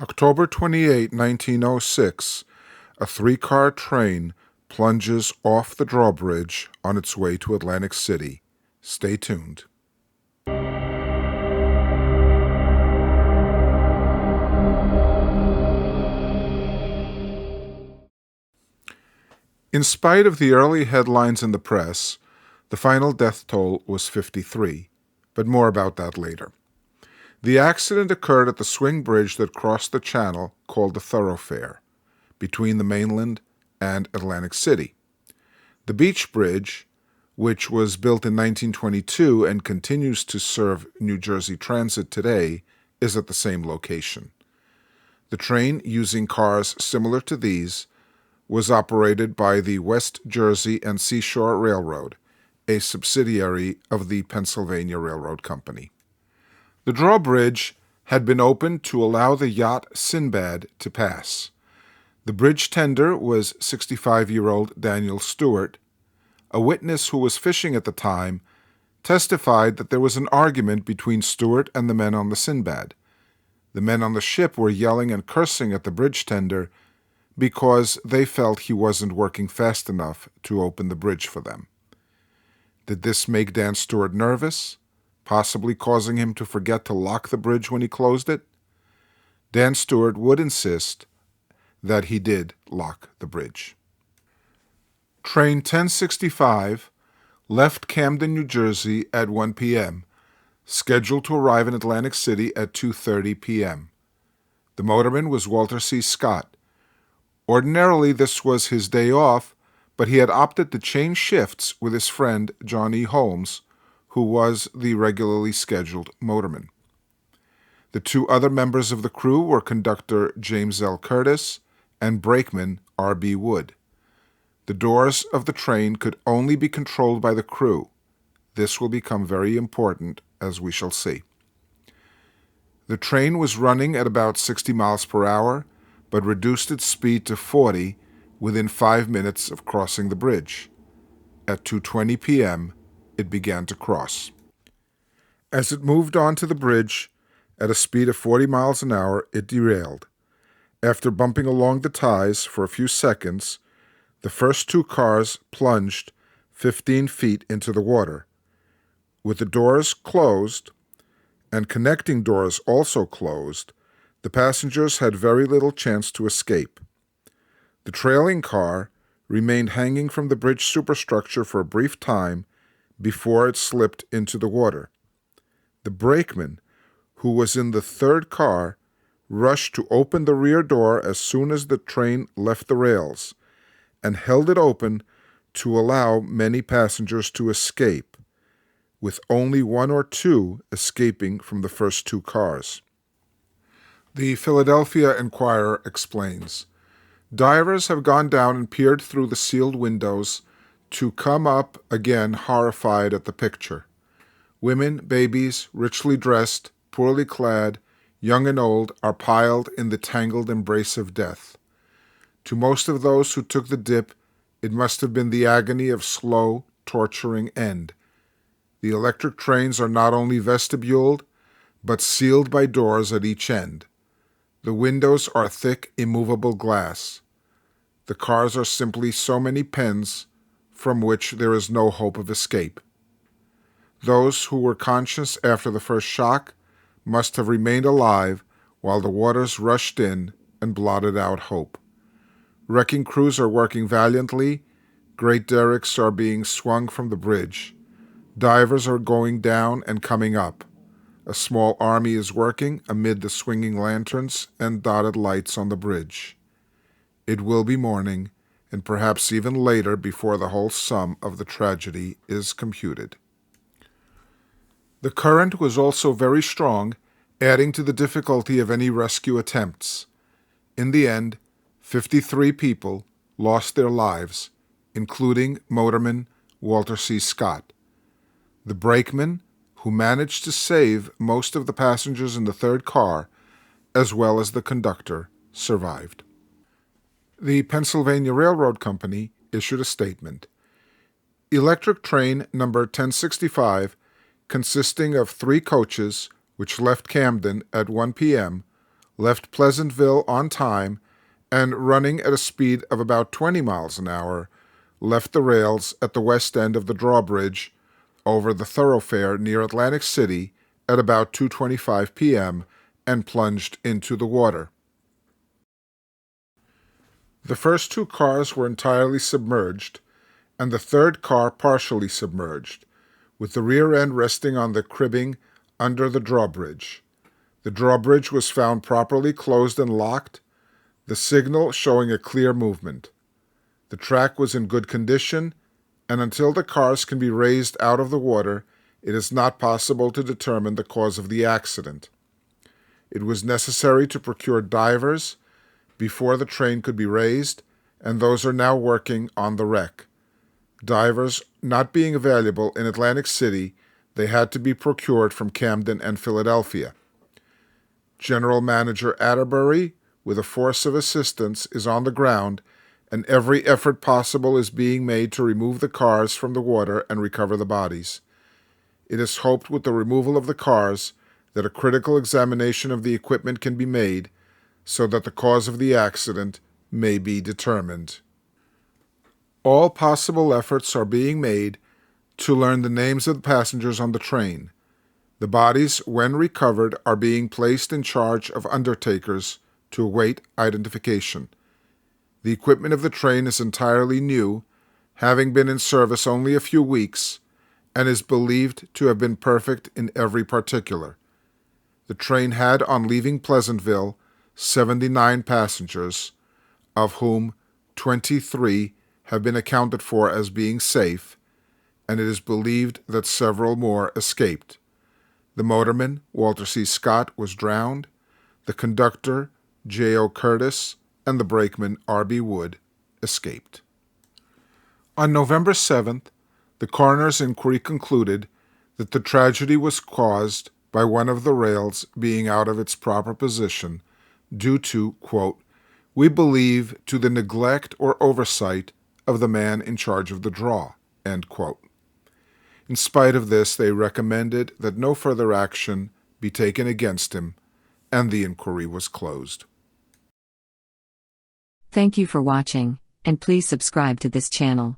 October 28, 1906, a three-car train plunges off the drawbridge on its way to Atlantic City. Stay tuned. In spite of the early headlines in the press, the final death toll was 53, but more about that later. The accident occurred at the swing bridge that crossed the channel called the Thoroughfare, between the mainland and Atlantic City. The beach bridge, which was built in 1922 and continues to serve New Jersey Transit today, is at the same location. The train, using cars similar to these, was operated by the West Jersey and Seashore Railroad, a subsidiary of the Pennsylvania Railroad Company. The drawbridge had been opened to allow the yacht Sinbad to pass. The bridge tender was 65-year-old Daniel Stewart. A witness who was fishing at the time testified that there was an argument between Stewart and the men on the Sinbad. The men on the ship were yelling and cursing at the bridge tender because they felt he wasn't working fast enough to open the bridge for them. Did this make Dan Stewart nervous, possibly causing him to forget to lock the bridge when he closed it? Dan Stewart would insist that he did lock the bridge. Train 1065 left Camden, New Jersey at 1 p.m., scheduled to arrive in Atlantic City at 2:30 p.m. The motorman was Walter C. Scott. Ordinarily, this was his day off, but he had opted to change shifts with his friend John E. Holmes, who was the regularly scheduled motorman. The two other members of the crew were conductor James L. Curtis and brakeman R.B. Wood. The doors of the train could only be controlled by the crew. This will become very important, as we shall see. The train was running at about 60 miles per hour, but reduced its speed to 40 within 5 minutes of crossing the bridge. At 2:20 p.m., it began to cross. As it moved onto the bridge at a speed of 40 miles an hour, it derailed. After bumping along the ties for a few seconds, the first two cars plunged 15 feet into the water. With the doors closed and connecting doors also closed, the passengers had very little chance to escape. The trailing car remained hanging from the bridge superstructure for a brief time before it slipped into the water. The brakeman, who was in the third car, rushed to open the rear door as soon as the train left the rails and held it open to allow many passengers to escape, with only one or two escaping from the first two cars. The Philadelphia Inquirer explains, "Divers have gone down and peered through the sealed windows to come up again horrified at the picture. Women, babies, richly dressed, poorly clad, young and old, are piled in the tangled embrace of death. To most of those who took the dip, it must have been the agony of slow, torturing end. The electric trains are not only vestibuled, but sealed by doors at each end. The windows are thick, immovable glass. The cars are simply so many pens from which there is no hope of escape. Those who were conscious after the first shock must have remained alive while the waters rushed in and blotted out hope. Wrecking crews are working valiantly. Great derricks are being swung from the bridge. Divers are going down and coming up. A small army is working amid the swinging lanterns and dotted lights on the bridge. It will be morning, and perhaps even later before the whole sum of the tragedy is computed." The current was also very strong, adding to the difficulty of any rescue attempts. In the end, 53 people lost their lives, including motorman Walter C. Scott. The brakeman, who managed to save most of the passengers in the third car, as well as the conductor, survived. The Pennsylvania Railroad Company issued a statement. Electric train number 1065, consisting of 3 coaches, which left Camden at 1 p.m., left Pleasantville on time, and running at a speed of about 20 miles an hour, left the rails at the west end of the drawbridge over the thoroughfare near Atlantic City at about 2:25 p.m. and plunged into the water. The first two cars were entirely submerged, and the third car partially submerged, with the rear end resting on the cribbing under the drawbridge. The drawbridge was found properly closed and locked, the signal showing a clear movement. The track was in good condition, and until the cars can be raised out of the water, it is not possible to determine the cause of the accident. It was necessary to procure divers before the train could be raised, and those are now working on the wreck. Divers not being available in Atlantic City, they had to be procured from Camden and Philadelphia. General Manager Atterbury, with a force of assistants, is on the ground, and every effort possible is being made to remove the cars from the water and recover the bodies. It is hoped with the removal of the cars that a critical examination of the equipment can be made so that the cause of the accident may be determined. All possible efforts are being made to learn the names of the passengers on the train. The bodies, when recovered, are being placed in charge of undertakers to await identification. The equipment of the train is entirely new, having been in service only a few weeks, and is believed to have been perfect in every particular. The train had, on leaving Pleasantville, 79 passengers, of whom 23 have been accounted for as being safe, and it is believed that several more escaped. The motorman, Walter C. Scott, was drowned. The conductor, J.O. Curtis, and the brakeman, R.B. Wood, escaped. On November 7th, the coroner's inquiry concluded that the tragedy was caused by one of the rails being out of its proper position due to, quote, "we believe to the neglect or oversight of the man in charge of the draw," end quote. In spite of this, they recommended that no further action be taken against him, and the inquiry was closed. Thank you for watching, and please subscribe to this channel.